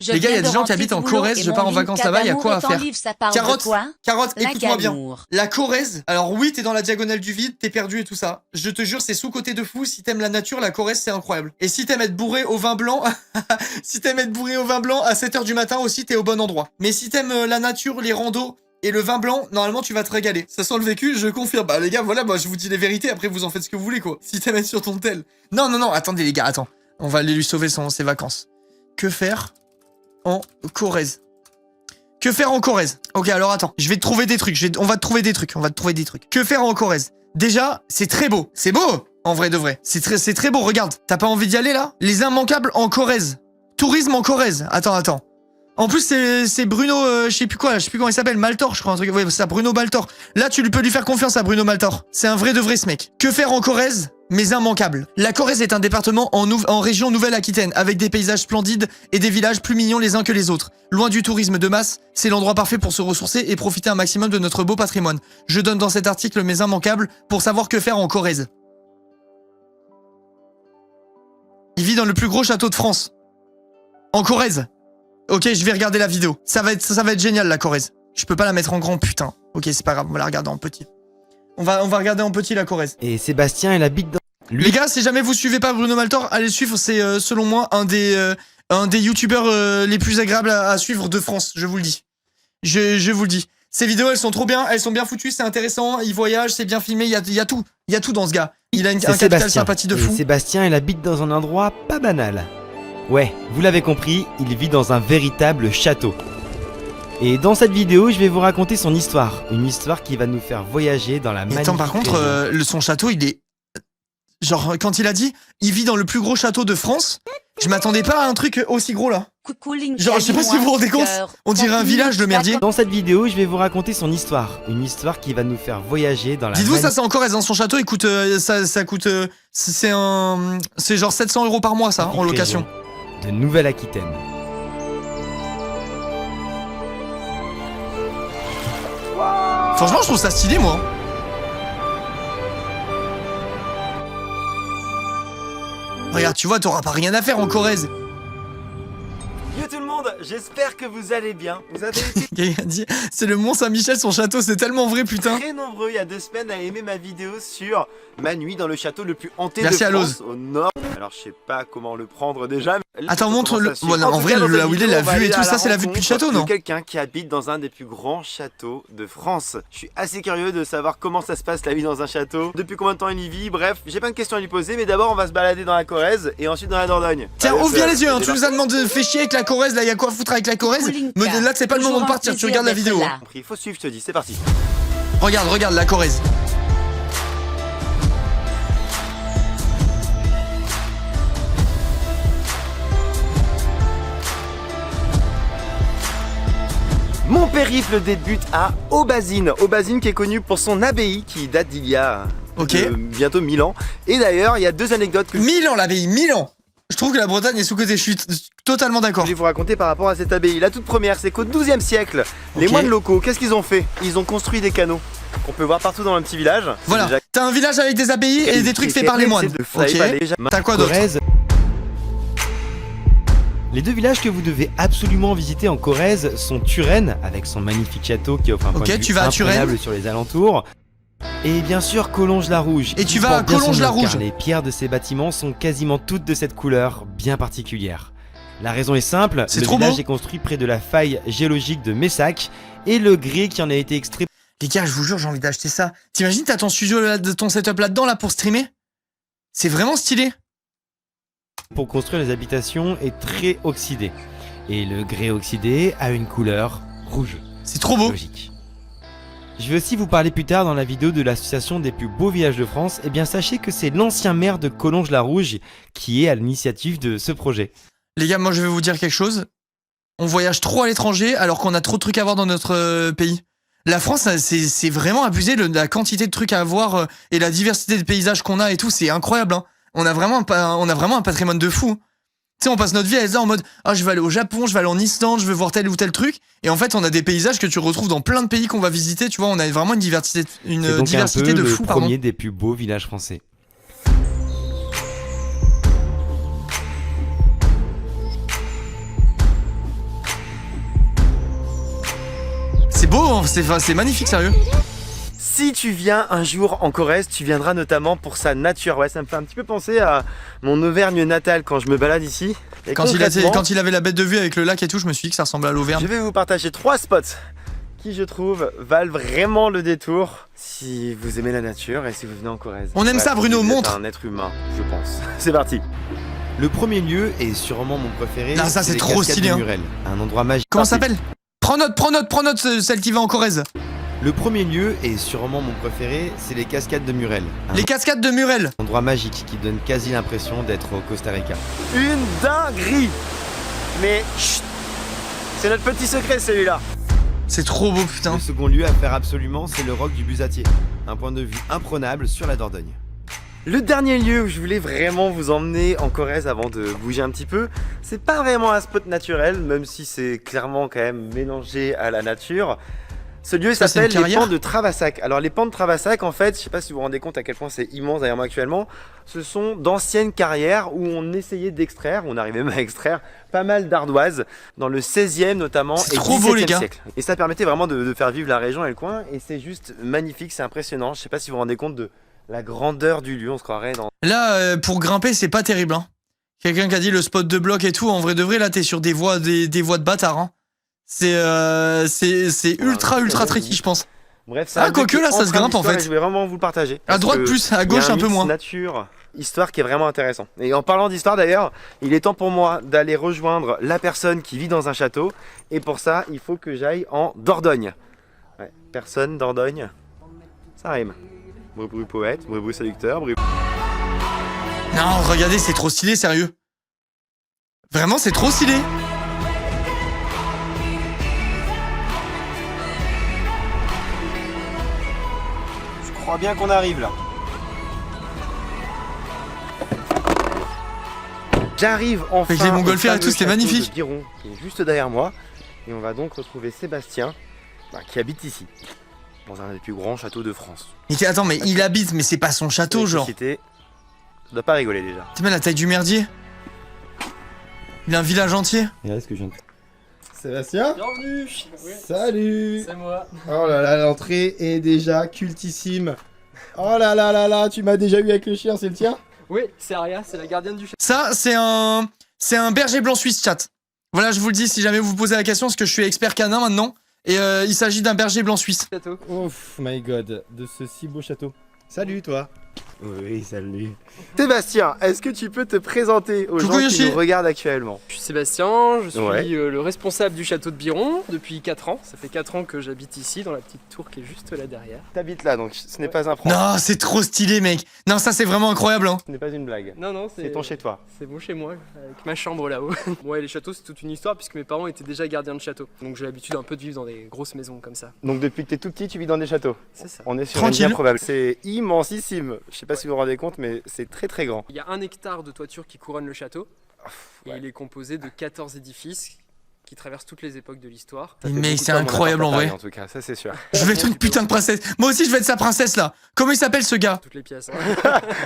Les gars, il y a des gens qui habitent en Corrèze, je pars en vacances là-bas, il y a quoi à faire? Carotte, écoute-moi bien. La Corrèze, alors oui, t'es dans la diagonale du vide, t'es perdu et tout ça. Je te jure, c'est sous-côté de fou. Si t'aimes la nature, la Corrèze, c'est incroyable. Et si t'aimes être bourré au vin blanc, si t'aimes être bourré au vin blanc à 7h du matin aussi, t'es au bon endroit. Mais si t'aimes la nature, les randos et le vin blanc, normalement, tu vas te régaler. Ça sent le vécu, je confirme. Bah les gars, voilà, moi je vous dis les vérités, après vous en faites ce que vous voulez, quoi. Si t'aimes être sur ton tel. Non, attendez les gars, attends. On va aller lui sauver ses vacances. Que faire en Corrèze? Que faire en Corrèze? Ok, alors attends, je vais te trouver des trucs. On va te trouver des trucs. Que faire en Corrèze? Déjà, c'est très beau. C'est beau, en vrai de vrai. C'est très beau, regarde. T'as pas envie d'y aller, là? Les immanquables en Corrèze. Tourisme en Corrèze. Attends. En plus, c'est Bruno, je sais plus comment il s'appelle, Maltor, je crois, un truc. Ouais, c'est ça, Bruno Maltor. Là, tu peux lui faire confiance à Bruno Maltor. C'est un vrai de vrai, ce mec. Que faire en Corrèze? Mais immanquable. La Corrèze est un département en région Nouvelle-Aquitaine, avec des paysages splendides et des villages plus mignons les uns que les autres. Loin du tourisme de masse, c'est l'endroit parfait pour se ressourcer et profiter un maximum de notre beau patrimoine. Je donne dans cet article mes immanquables pour savoir que faire en Corrèze. Il vit dans le plus gros château de France. En Corrèze. Ok, je vais regarder la vidéo. Ça va être génial, la Corrèze. Je peux pas la mettre en grand, putain. Ok, c'est pas grave, on va la regarder en petit. On va regarder en petit la Corrèze. Et Sébastien, il habite dans... Les gars, si jamais vous suivez pas Bruno Maltor, allez le suivre. C'est selon moi un des youtubeurs les plus agréables à suivre de France. Je vous le dis. Je vous le dis. Ces vidéos, elles sont trop bien. Elles sont bien foutues. C'est intéressant. Il voyage, c'est bien filmé. Il y a tout. Il y a tout dans ce gars. Il a un capital sympathie de fou. Et Sébastien, il habite dans un endroit pas banal. Ouais, vous l'avez compris, il vit dans un véritable château. Et dans cette vidéo, je vais vous raconter son histoire. Une histoire qui va nous faire voyager dans la magnifique... Attends, par contre, son château, il est... Genre, quand il a dit, il vit dans le plus gros château de France, je m'attendais pas à un truc aussi gros, là. Genre, je sais pas si vous vous rendez compte, on dirait un village de merdier. Dans cette vidéo, je vais vous raconter son histoire. Une histoire qui va nous faire voyager dans la... Dites-vous, ça c'est en Corrèze, dans son château, il coûte... ça coûte... c'est genre 700 € par mois, ça, en location. De Nouvelle-Aquitaine. Franchement, je trouve ça stylé, moi. Regarde, tu vois, t'auras pas rien à faire en Corrèze. Yo tout le monde, j'espère que vous allez bien. Vous avez été Quelqu'un dit, c'est le Mont Saint-Michel, son château, c'est tellement vrai, putain. très nombreux il y a 2 semaines à aimer ma vidéo sur ma nuit dans le château le plus hanté Merci de à France, au nord. Alors je sais pas comment le prendre déjà. Mais attends, montre le... Bon, non, en vrai, là où il est, la vue et tout ça, c'est la vue depuis le château, non? Quelqu'un qui habite dans un des plus grands châteaux de France. Je suis assez curieux de savoir comment ça se passe la vie dans un château, depuis combien de temps il y vit, bref, j'ai plein de questions à lui poser, mais d'abord on va se balader dans la Corrèze et ensuite dans la Dordogne. Tiens, ouvre bien les yeux, hein, tu nous as demandé de faire chier avec la Corrèze, là, y a quoi à foutre avec la Corrèze? Là, c'est pas le moment de partir, tu regardes la vidéo. Il faut suivre, je te dis, c'est parti. Regarde la Corrèze. Mon périple débute à Aubazine. Aubazine qui est connu pour son abbaye qui date d'il y a bientôt 1000 ans. Et d'ailleurs, il y a 2 anecdotes que... 1000 ans l'abbaye, 1000 ans. Je trouve que la Bretagne est sous-cotée, je suis totalement d'accord. Je vais vous raconter par rapport à cette abbaye. La toute première, c'est qu'au 12e siècle, les moines locaux, qu'est-ce qu'ils ont fait? Ils ont construit des canaux qu'on peut voir partout dans le petit village. Voilà, déjà... t'as un village avec des abbayes et des trucs faits par les moines. Ok, t'as quoi d'autre? Les 2 villages que vous devez absolument visiter en Corrèze sont Turenne, avec son magnifique château qui offre un point de vue incroyable sur les alentours. Et bien sûr Collonges-la-Rouge. Et tu vas à Collonges-la-Rouge. Car les pierres de ces bâtiments sont quasiment toutes de cette couleur bien particulière. La raison est simple, le village est construit près de la faille géologique de Messac et le grès qui en a été extrait... Les gars, je vous jure, j'ai envie d'acheter ça. T'imagines, t'as ton studio, ton setup là-dedans là pour streamer? C'est vraiment stylé. Pour construire les habitations est très oxydé. Et le grès oxydé a une couleur rouge. C'est trop beau. Logique. Je vais aussi vous parler plus tard dans la vidéo de l'association des plus beaux villages de France. Et bien sachez que c'est l'ancien maire de Collonges-la-Rouge qui est à l'initiative de ce projet. Les gars, moi je vais vous dire quelque chose. On voyage trop à l'étranger alors qu'on a trop de trucs à voir dans notre pays. La France, c'est vraiment abusé de la quantité de trucs à voir et la diversité des paysages qu'on a et tout, c'est incroyable. Hein. On a vraiment un patrimoine de fou. Tu sais, on passe notre vie à être là en mode « Ah, je vais aller au Japon, je vais aller en Islande, je vais voir tel ou tel truc. » Et en fait, on a des paysages que tu retrouves dans plein de pays qu'on va visiter. Tu vois, on a vraiment une diversité de fou. C'est le premier des plus beaux villages français. beau, hein. C'est magnifique, sérieux. Si tu viens un jour en Corrèze, tu viendras notamment pour sa nature. Ouais, ça me fait un petit peu penser à mon Auvergne natale quand je me balade ici. Et quand il avait la bête de vue avec le lac et tout, je me suis dit que ça ressemblait à l'Auvergne. Je vais vous partager 3 spots qui, je trouve, valent vraiment le détour si vous aimez la nature et si vous venez en Corrèze. On aime ça, Bruno, montre. Un être humain, je pense. C'est parti. Le premier lieu est sûrement mon préféré. Non, ça c'est trop stylé. Hein. Un endroit magique. Comment ça s'appelle? Prends note, celle qui va en Corrèze. Le premier lieu est sûrement mon préféré, c'est les cascades de Murel. Les cascades de Murel. Un endroit magique qui donne quasi l'impression d'être au Costa Rica. Une dinguerie. Mais chut, c'est notre petit secret celui-là. C'est trop beau, putain. Le second lieu à faire absolument, c'est le roc du Busatier. Un point de vue imprenable sur la Dordogne. Le dernier lieu où je voulais vraiment vous emmener en Corrèze avant de bouger un petit peu, c'est pas vraiment un spot naturel, même si c'est clairement quand même mélangé à la nature. Ce lieu s'appelle les pans de Travassac. Alors les pans de Travassac, en fait, je sais pas si vous vous rendez compte à quel point c'est immense derrière moi actuellement, ce sont d'anciennes carrières où on essayait d'extraire, on arrivait même à extraire pas mal d'ardoises dans le 16e notamment et 17e siècle. Et ça permettait vraiment de faire vivre la région et le coin et c'est juste magnifique, c'est impressionnant. Je sais pas si vous vous rendez compte de la grandeur du lieu, on se croirait dans... Là, pour grimper, c'est pas terrible. Hein. Quelqu'un qui a dit le spot de bloc et tout, en vrai de vrai, là t'es sur des voies de bâtard. Hein. C'est ultra tricky, je pense. Bref, quoique là, ça se grimpe en fait. Je vais vraiment vous le partager. À droite plus, à gauche un peu moins. Nature, histoire qui est vraiment intéressant. Et en parlant d'histoire d'ailleurs, il est temps pour moi d'aller rejoindre la personne qui vit dans un château. Et pour ça, il faut que j'aille en Dordogne. Ouais, personne, Dordogne, ça rime. Brubru poète, brubru séducteur, brubru... Non, regardez, c'est trop stylé, sérieux. Vraiment, c'est trop stylé. Je crois bien qu'on arrive là. J'arrive enfin. Avec les montgolfières et tout, c'était magnifique. Biron, qui est juste derrière moi. Et on va donc retrouver Sébastien, qui habite ici. Dans un des plus grands châteaux de France. Et attends, mais il habite, mais c'est pas son château, genre. Ça doit pas rigoler déjà. T'es mal la taille du merdier. Il a un village entier. Et là, ce que je viens de... Sébastien. Bienvenue. Oui. Salut. C'est moi. Oh là là, l'entrée est déjà cultissime. Oh là là là là, tu m'as déjà eu avec le chien, c'est le tien? Oui, c'est Aria, c'est la gardienne du château. Ça, c'est un berger blanc suisse, chat. Voilà, je vous le dis, si jamais vous vous posez la question, parce que je suis expert canin maintenant. Et il s'agit d'un berger blanc suisse. Ouf, my god, de ce si beau château. Salut toi. Oui, salut. Sébastien, est-ce que tu peux te présenter aux gens qui nous regardent actuellement? Je suis Sébastien, je suis le responsable du château de Biron depuis 4 ans. Ça fait 4 ans que j'habite ici, dans la petite tour qui est juste là derrière. T'habites là, donc ce n'est pas un problème. Non, c'est trop stylé, mec. Non, ça c'est vraiment incroyable. Hein. Ce n'est pas une blague. Non, c'est ton chez toi. C'est mon chez moi, avec ma chambre là-haut. Ouais, les châteaux, c'est toute une histoire puisque mes parents étaient déjà gardiens de château. Donc j'ai l'habitude un peu de vivre dans des grosses maisons comme ça. Donc depuis que t'es tout petit, tu vis dans des châteaux? C'est ça. On est sur une bien probable. C'est immensissime. Je sais pas si vous vous rendez compte, mais c'est très grand. Il y a 1 hectare de toiture qui couronne le château. Et il est composé de 14 édifices qui traversent toutes les époques de l'histoire. Mais c'est incroyable en vrai. En tout cas, ça c'est sûr. Je vais être une putain de princesse. Moi aussi je vais être sa princesse là. Comment il s'appelle ce gars? Toutes les pièces.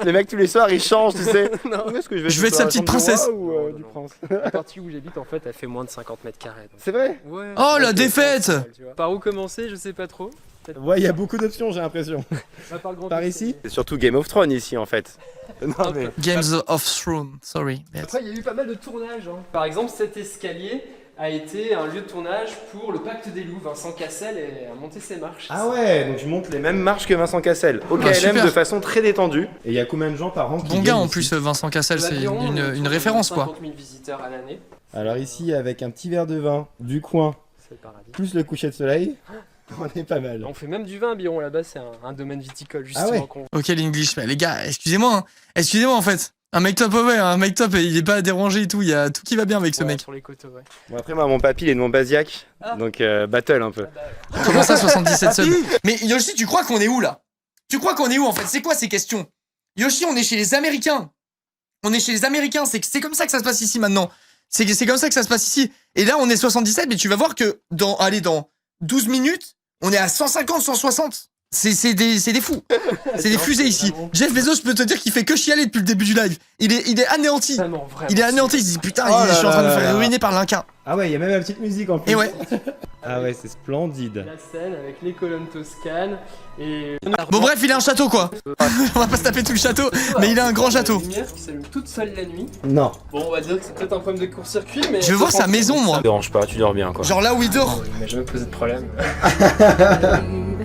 Les mecs tous les soirs ils changent, tu sais. Non. Où est-ce que je vais être sa petite princesse. Du prince. La partie où j'habite en fait, elle fait moins de 50 mètres carrés. C'est vrai? Ouais. Oh la défaite! Par où commencer, je sais pas trop. Ouais, il y a beaucoup d'options, j'ai l'impression. Par ici? C'est surtout Game of Thrones ici en fait. Non, mais... Games of Thrones, sorry. Après, il y a eu pas mal de tournages. Hein. Par exemple, cet escalier a été un lieu de tournage pour le Pacte des Loups. Vincent Cassel a monté ses marches. Ah ouais, donc je monte les mêmes marches que Vincent Cassel. Au KLM de façon très détendue. Et il y a combien de gens par an qui Bon gars en plus, Vincent Cassel, c'est une référence quoi. 50 000 visiteurs à l'année. Alors ici, avec un petit verre de vin, du coin, plus le coucher de soleil... On est pas mal. On fait même du vin à Biron là-bas, c'est un domaine viticole justement. Ah ouais. Ok l'English, mais les gars, excusez-moi, hein. Excusez-moi en fait. Un mec top, ouais, un mec top, il est pas dérangé et tout, il y a tout qui va bien avec ce mec. Sur les coteaux, ouais. Bon après moi mon papy il est de Montbazillac, donc battle un peu. Comment ça 77 subs? Mais Yoshi, tu crois qu'on est où là? Tu crois qu'on est où en fait? C'est quoi ces questions? Yoshi, on est chez les Américains. On est chez les Américains, c'est comme ça que ça se passe ici maintenant. C'est comme ça que ça se passe ici. Et là on est 77, mais tu vas voir que dans 12 minutes, on est à 150, 160. C'est des fous. C'est des fusées ici. Vraiment. Jeff Bezos, je peux te dire qu'il fait que chialer depuis le début du live. Il est anéanti. Vraiment. Il est anéanti, il se dit putain, Oh je suis en train de me là faire là. ruiner par l'Inca. Ah ouais, il y a même la petite musique en plus. Et ouais. Ah ouais, c'est splendide. La scène avec les colonnes toscanes et... Bon bref, il a un château quoi. On va pas se taper tout le château, mais il a un grand château. La lumière qui s'allume toute seule la nuit. Non. Bon, on va dire que c'est peut-être un problème de court-circuit, mais... Je veux voir sa maison moi. Ça dérange pas, tu dors bien quoi. Genre là où il dort. Il m'a jamais posé de problème.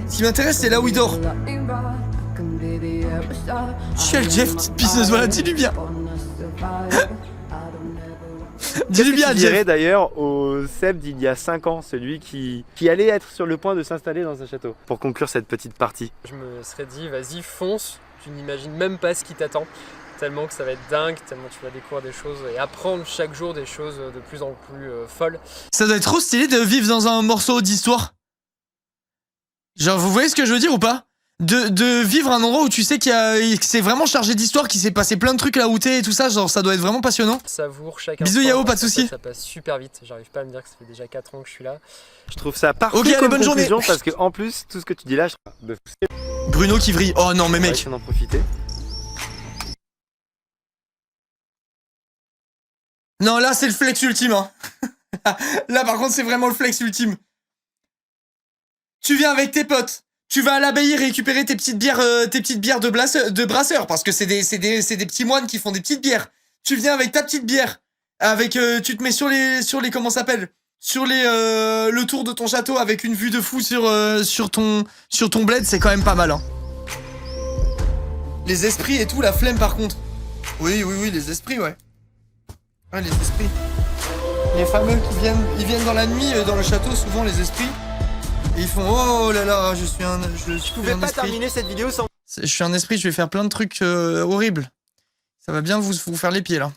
Ce qui m'intéresse, c'est là où il dort. Quel Jeff, petite pisseuse, voilà, dis-lui bien. Dis-lui bien, Je dirais Jeff. d'ailleurs au Seb d'il y a 5 ans, celui qui allait être sur le point de s'installer dans un château. Pour conclure cette petite partie. Je me serais dit, vas-y, fonce, tu n'imagines même pas ce qui t'attend. Tellement que ça va être dingue, tellement tu vas découvrir des choses et apprendre chaque jour des choses de plus en plus folles. Ça doit être trop stylé de vivre dans un morceau d'histoire. Genre, vous voyez ce que je veux dire ou pas? De vivre un endroit où tu sais que c'est vraiment chargé d'histoire, qu'il s'est passé plein de trucs là où t'es et tout ça, genre ça doit être vraiment passionnant. Savoure chaque Bisous, instant, Yao, pas de ça soucis. Ça passe super vite, j'arrive pas à me dire que ça fait déjà 4 ans que je suis là. Je trouve ça parfait Ok, allez, comme bonne journée. conclusion parce que en plus, tout ce que tu dis là, je de Bruno qui vrille. Oh non, mais mec. on en profiter. Non, là c'est le flex ultime. Hein. Là par contre, c'est vraiment le flex ultime. Tu viens avec tes potes. Tu vas à l'abbaye récupérer tes petites bières de brasseurs, parce que c'est des petits moines qui font des petites bières. Tu viens avec ta petite bière, avec tu te mets sur les comment ça s'appelle, sur le tour de ton château avec une vue de fou sur ton bled, c'est quand même pas mal hein. Les esprits et tout, la flemme par contre. Oui, les esprits ouais. Ouais, les esprits. Les fameux ils viennent dans la nuit dans le château souvent les esprits. Et ils font oh là là, je suis un esprit. cette vidéo sans... Je suis un esprit, je vais faire plein de trucs horribles. Ça va bien vous faire les pieds là.